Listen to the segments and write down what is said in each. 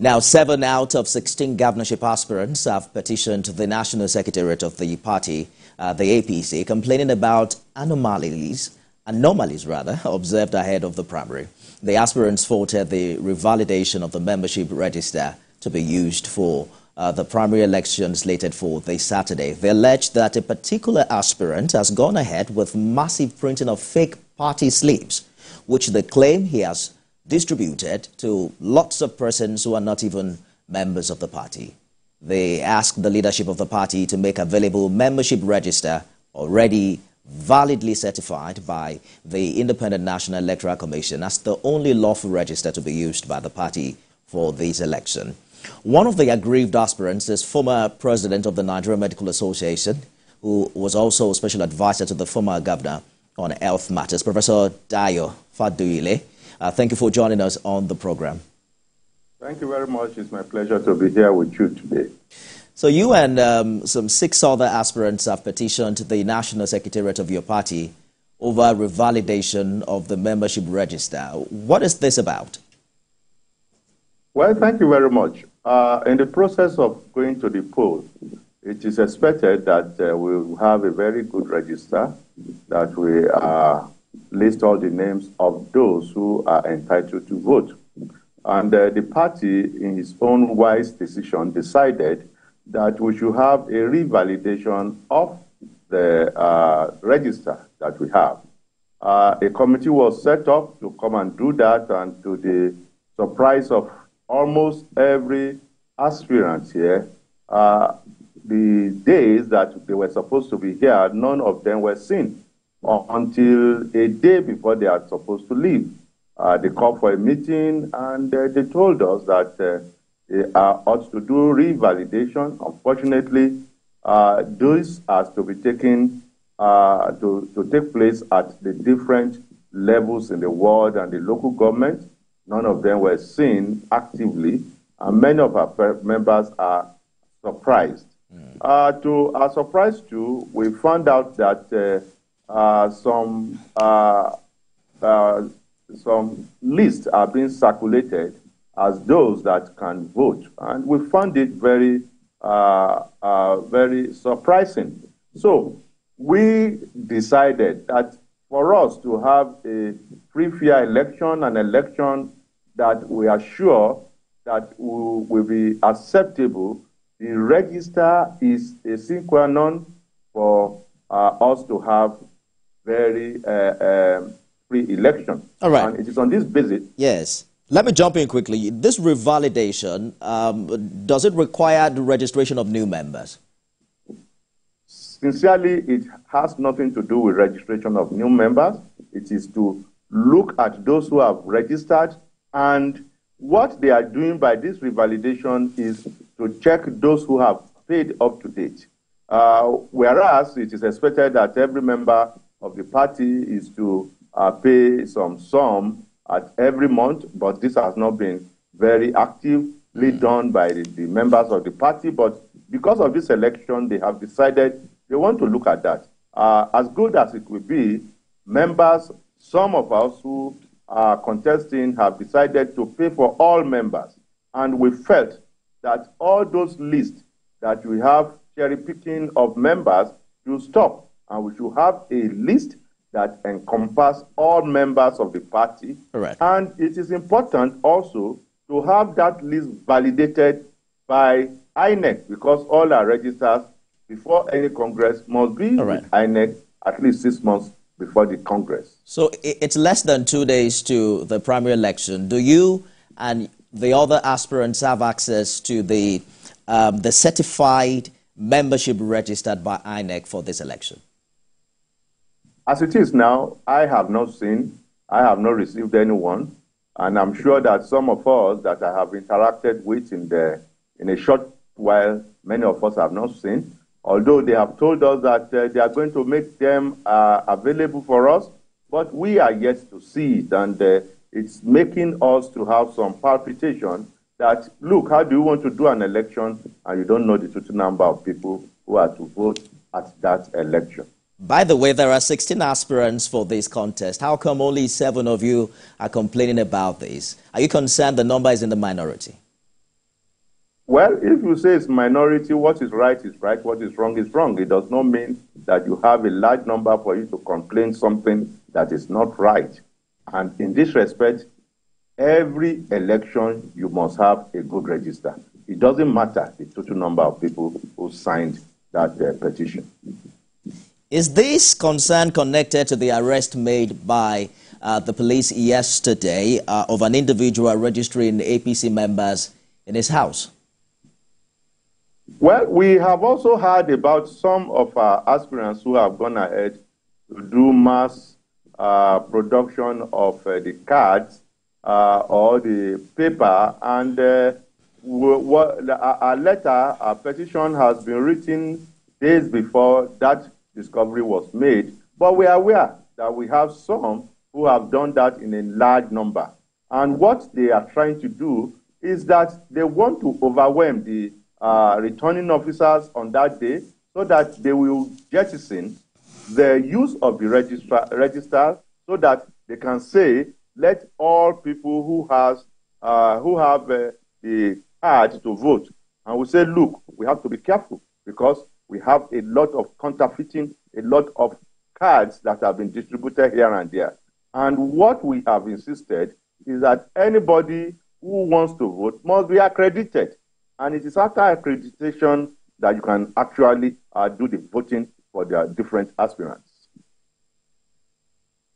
Now, 7 out of 16 governorship aspirants have petitioned the National Secretariat of the party, the APC, complaining about anomalies observed ahead of the primary. The aspirants faulted the revalidation of the membership register to be used for the primary election slated for this Saturday. They allege that a particular aspirant has gone ahead with massive printing of fake party slips, which they claim he has distributed to lots of persons who are not even members of the party. They asked the leadership of the party to make available membership register already validly certified by the Independent National Electoral Commission as the only lawful register to be used by the party for this election. One of the aggrieved aspirants is former president of the Nigerian Medical Association, who was also special advisor to the former governor on health matters, Professor Dayo Faduile. Thank you for joining us on the program. Thank you very much. It's my pleasure to be here with you today. So you and some 6 other aspirants have petitioned the National Secretariat of your party over revalidation of the membership register. What is this about? Well, thank you very much. In the process of going to the poll, it is expected that we will have a very good register, that we list all the names of those who are entitled to vote. And the party, in its own wise decision, decided that we should have a revalidation of the register that we have. A committee was set up to come and do that, and to the surprise of almost every aspirant here, the days that they were supposed to be here, none of them were seen until a day before they are supposed to leave. They called for a meeting, and they told us that they ought to do revalidation. Unfortunately, this has to be taken to take place at the different levels in the world and the local government. None of them were seen actively, and many of our members are surprised. To our surprise, too, we found out that some lists are being circulated as those that can vote, and we found it very, very surprising. So we decided that for us to have a free, fair election, an election that we are sure that will be acceptable, the register is a sine qua non for us to have very free election. All right. And it is on this basis. Yes. Let me jump in quickly. This revalidation, does it require the registration of new members? Sincerely, it has nothing to do with registration of new members. It is to look at those who have registered, and what they are doing by this revalidation is to check those who have paid up to date. Whereas it is expected that every member of the party is to pay some sum at every month, but this has not been very actively done by the members of the party. But because of this election, they have decided they want to look at that. As good as it will be, members, some of us who are contesting, have decided to pay for all members. And we felt that all those lists that we have cherry picking of members should stop, and we should have a list that encompasses all members of the party. Correct. And it is important also to have that list validated by INEC, because all our registers before any Congress must be with INEC at least 6 months before the Congress. So it's less than 2 days to the primary election. Do you and the other aspirants have access to the certified membership registered by INEC for this election? As it is now, I have not received anyone, and I'm sure that some of us that I have interacted with in a short while, many of us have not seen, although they have told us that they are going to make them available for us, but we are yet to see it, and it's making us to have some palpitation that, look, how do you want to do an election and you don't know the total number of people who are to vote at that election? By the way, there are 16 aspirants for this contest. How come only 7 of you are complaining about this? Are you concerned the number is in the minority? Well, if you say it's minority, what is right, what is wrong is wrong. It does not mean that you have a large number for you to complain something that is not right. And in this respect, every election, you must have a good register. It doesn't matter the total number of people who signed that petition. Is this concern connected to the arrest made by the police yesterday of an individual registering APC members in his house? Well, we have also heard about some of our aspirants who have gone ahead to do mass production of the cards or the paper, and a petition has been written days before that discovery was made. But we are aware that we have some who have done that in a large number. And what they are trying to do is that they want to overwhelm the returning officers on that day so that they will jettison the use of the register so that they can say, let all people who have the card to vote. And we say, look, we have to be careful because we have a lot of counterfeiting, a lot of cards that have been distributed here and there. And what we have insisted is that anybody who wants to vote must be accredited. And it is after accreditation that you can actually do the voting for the different aspirants.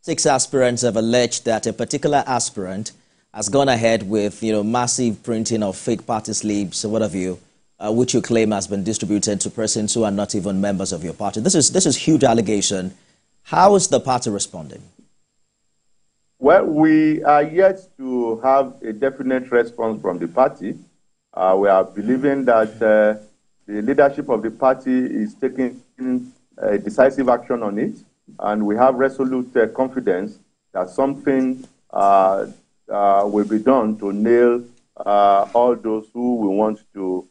6 aspirants have alleged that a particular aspirant has gone ahead with, massive printing of fake party slips or what have you, which you claim has been distributed to persons who are not even members of your party. This is huge allegation. How is the party responding? Well, we are yet to have a definite response from the party. We are believing that the leadership of the party is taking decisive action on it, and we have resolute confidence that something will be done to nail all those who will want to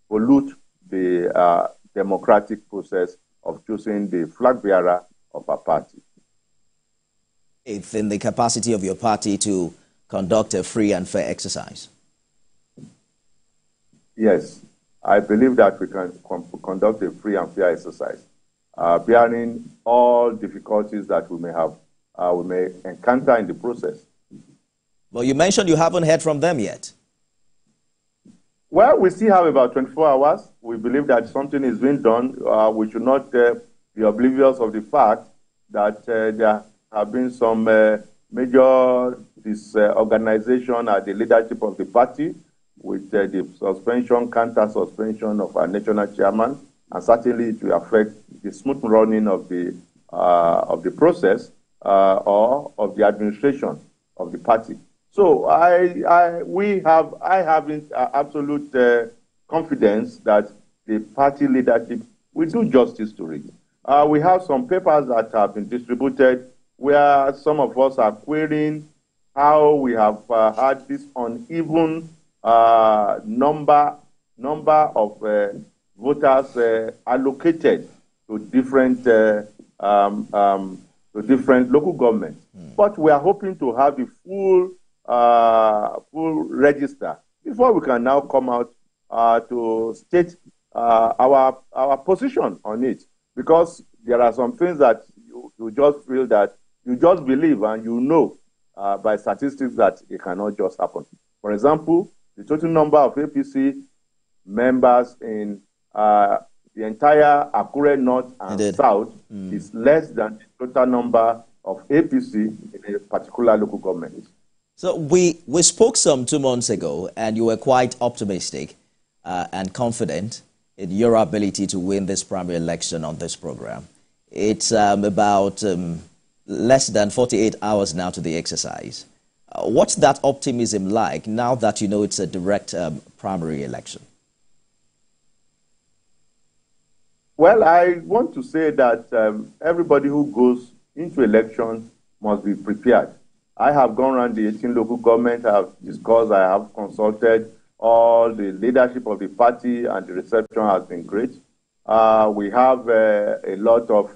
pollute the democratic process of choosing the flag bearer of our party. In the capacity of your party to conduct a free and fair exercise? Yes, I believe that we can conduct a free and fair exercise, bearing all difficulties that we may encounter in the process. Well, you mentioned you haven't heard from them yet. Well, we still have about 24 hours. We believe that something is being done. We should not be oblivious of the fact that there have been some major disorganization at the leadership of the party, with the suspension, counter-suspension of our national chairman, and certainly it will affect the smooth running of the process or of the administration of the party. So I have absolute confidence that the party leadership will do justice to it. We have some papers that have been distributed where some of us are querying how we have had this uneven number of voters allocated to different local governments. But we are hoping to have the full register before we can now come out to state our position on it, because there are some things that you just feel that you just believe and you know by statistics that it cannot just happen. For example, the total number of APC members in the entire Akure North and South is less than the total number of APC in a particular local government. So we spoke some 2 months ago, and you were quite optimistic and confident in your ability to win this primary election on this program. It's about less than 48 hours now to the exercise. What's that optimism like now that you know it's a direct primary election? Well, I want to say that everybody who goes into election must be prepared. I have gone around the 18 local governments, I have discussed, I have consulted all the leadership of the party, and the reception has been great. We have a lot of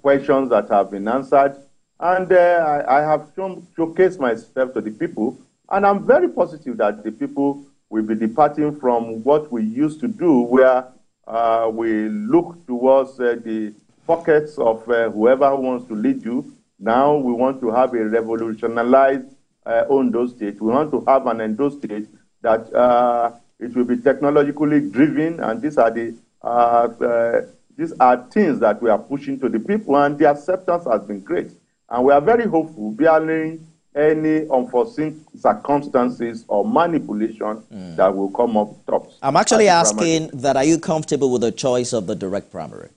questions that have been answered, and I have showcased myself to the people, and I'm very positive that the people we'll be departing from what we used to do, where we look towards the pockets of whoever wants to lead you. Now we want to have a revolutionized Ondo state. We want to have an Ondo state that it will be technologically driven, and these are things that we are pushing to the people, and the acceptance has been great. And we are very hopeful, barring any unforeseen circumstances or manipulation that will come up tops. I'm actually asking that, are you comfortable with the choice of the direct primary?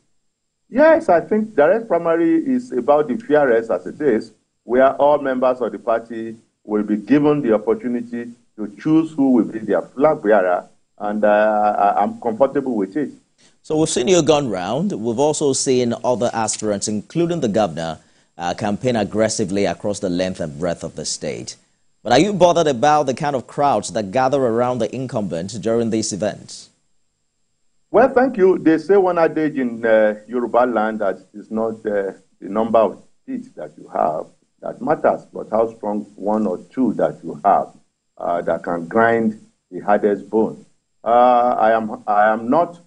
Yes, I think direct primary is about the fairness as it is, where all members of the party will be given the opportunity to choose who will be their flag bearer, and I'm comfortable with it. So we've seen you gone round. We've also seen other aspirants, including the governor, campaign aggressively across the length and breadth of the state. But are you bothered about the kind of crowds that gather around the incumbent during these events? Well, thank you. They say one adage in Yoruba land that it's not the number of teeth that you have that matters, but how strong one or two that you have that can grind the hardest bone. I am not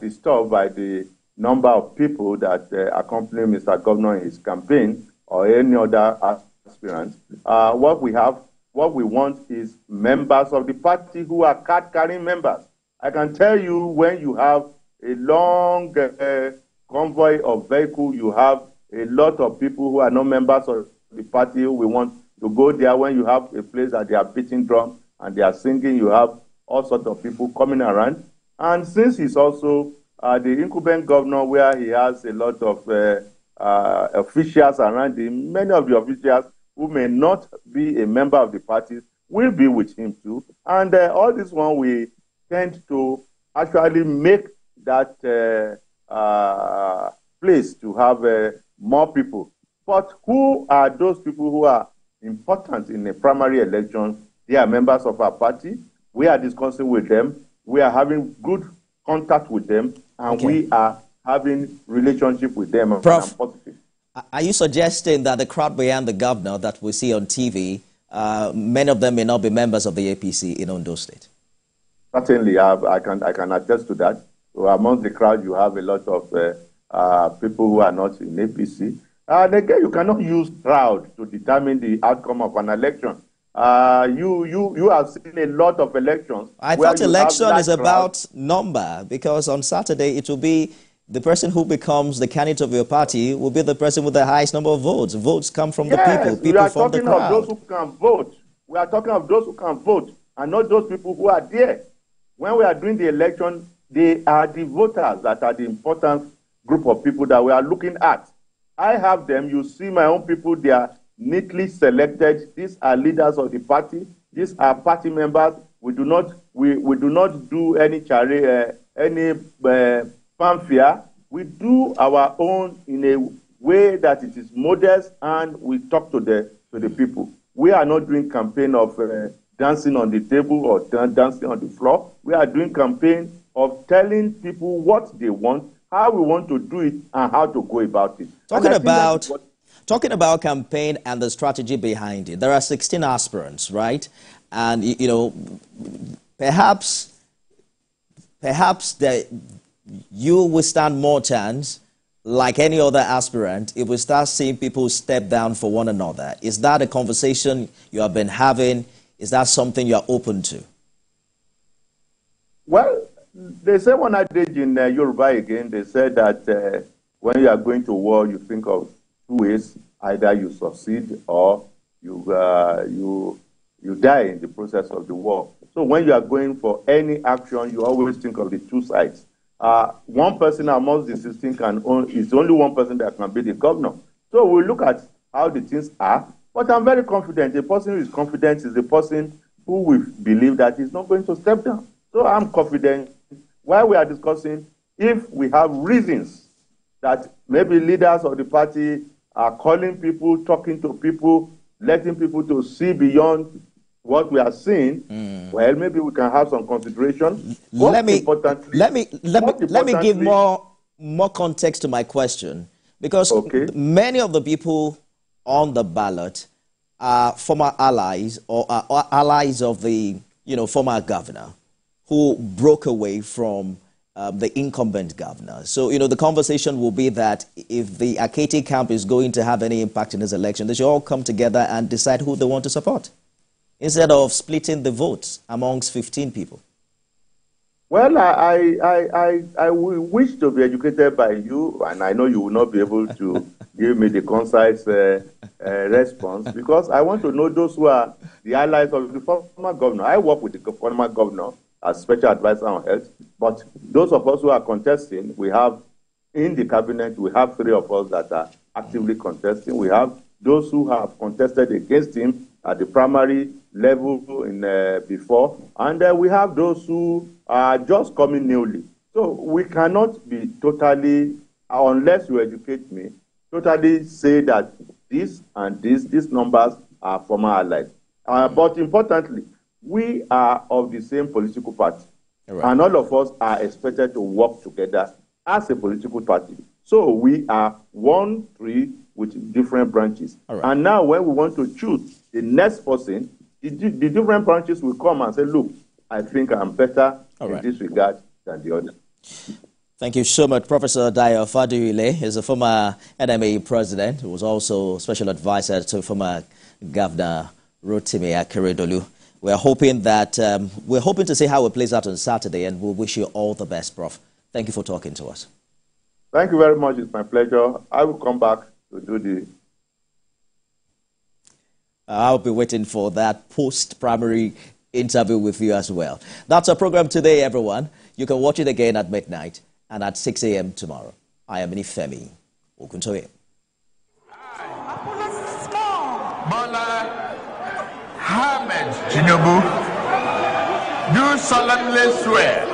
disturbed by the number of people that accompany Mr. Governor in his campaign or any other aspirant. What we want is members of the party who are card-carrying members. I can tell you, when you have a long convoy of vehicles, you have a lot of people who are not members of the party who will want to go there. When you have a place that they are beating drum and they are singing, you have all sorts of people coming around. And since he's also the incumbent governor, where he has a lot of officials around him, many of the officials who may not be a member of the party will be with him too. And all this one we tend to actually make that place to have more people. But who are those people who are important in a primary election? They are members of our party. We are discussing with them. We are having good contact with them, and we are having relationship with them. Prof, are you suggesting that the crowd behind the governor that we see on TV, many of them may not be members of the APC in Ondo State? Certainly, I can attest to that. So among the crowd, you have a lot of people who are not in APC. Again, you cannot use crowd to determine the outcome of an election. You have seen a lot of elections. I thought election is about number, because on Saturday it will be the person who becomes the candidate of your party will be the person with the highest number of votes. Votes come from the people. People from the crowd. We are talking of those who can vote. We are talking of those who can vote, and not those people who are there. When we are doing the election, they are the voters that are the important group of people that we are looking at. I have them. You see my own people. They are neatly selected. These are leaders of the party. These are party members. We do not do any fanfare. We do our own in a way that it is modest, and we talk to the people. We are not doing campaign of dancing on the table or dancing on the floor. We are doing campaign of telling people what they want, how we want to do it, and how to go about it. Talking about campaign and the strategy behind it, there are 16 aspirants, right? And, you know, perhaps that you will stand more chance, like any other aspirant, if we start seeing people step down for one another. Is that a conversation you have been having? Is that something you're open to? Well, they say one adage in Yoruba again. They said that when you are going to war, you think of two ways: either you succeed or you die in the process of the war. So when you are going for any action, you always think of the two sides. One person amongst the 16 is only one person that can be the governor. So we look at how the things are. But I'm very confident. The person who is confident is the person who will believe that he's not going to step down. So I'm confident. While we are discussing, if we have reasons that maybe leaders of the party are calling people, talking to people, letting people to see beyond what we are seeing, well, maybe we can have some consideration. Let me give more context to my question, because many of the people on the ballot are former allies or are allies of the former governor who broke away from the incumbent governor. So, the conversation will be that if the Akiti camp is going to have any impact in this election, they should all come together and decide who they want to support, instead of splitting the votes amongst 15 people. Well, I wish to be educated by you, and I know you will not be able to give me the concise response, because I want to know those who are the allies of the former governor. I work with the former governor as special advisor on health, but those of us who are contesting, we have in the cabinet, we have 3 of us that are actively contesting. We have those who have contested against him at the primary level in before, and we have those who are just coming newly. So we cannot be totally, unless you educate me, totally say that this and these numbers are former allies. But importantly, we are of the same political party, and all of us are expected to work together as a political party. So we are 1 tree with different branches. And now when we want to choose the next person, the different branches will come and say, look, I think I'm better in this regard than the other. Thank you so much. Professor Dayo Faduile is a former NMA president who was also special advisor to former Governor Rotimi Akeredolu. We're hoping to see how it plays out on Saturday, and we'll wish you all the best, Prof. Thank you for talking to us. Thank you very much. It's my pleasure. I will come back to do the... I'll be waiting for that post-primary interview with you as well. That's our program today, everyone. You can watch it again at midnight and at 6 a.m. tomorrow. I am Nifemi Okuntoye. Bola Ahmed Tinubu do solemnly swear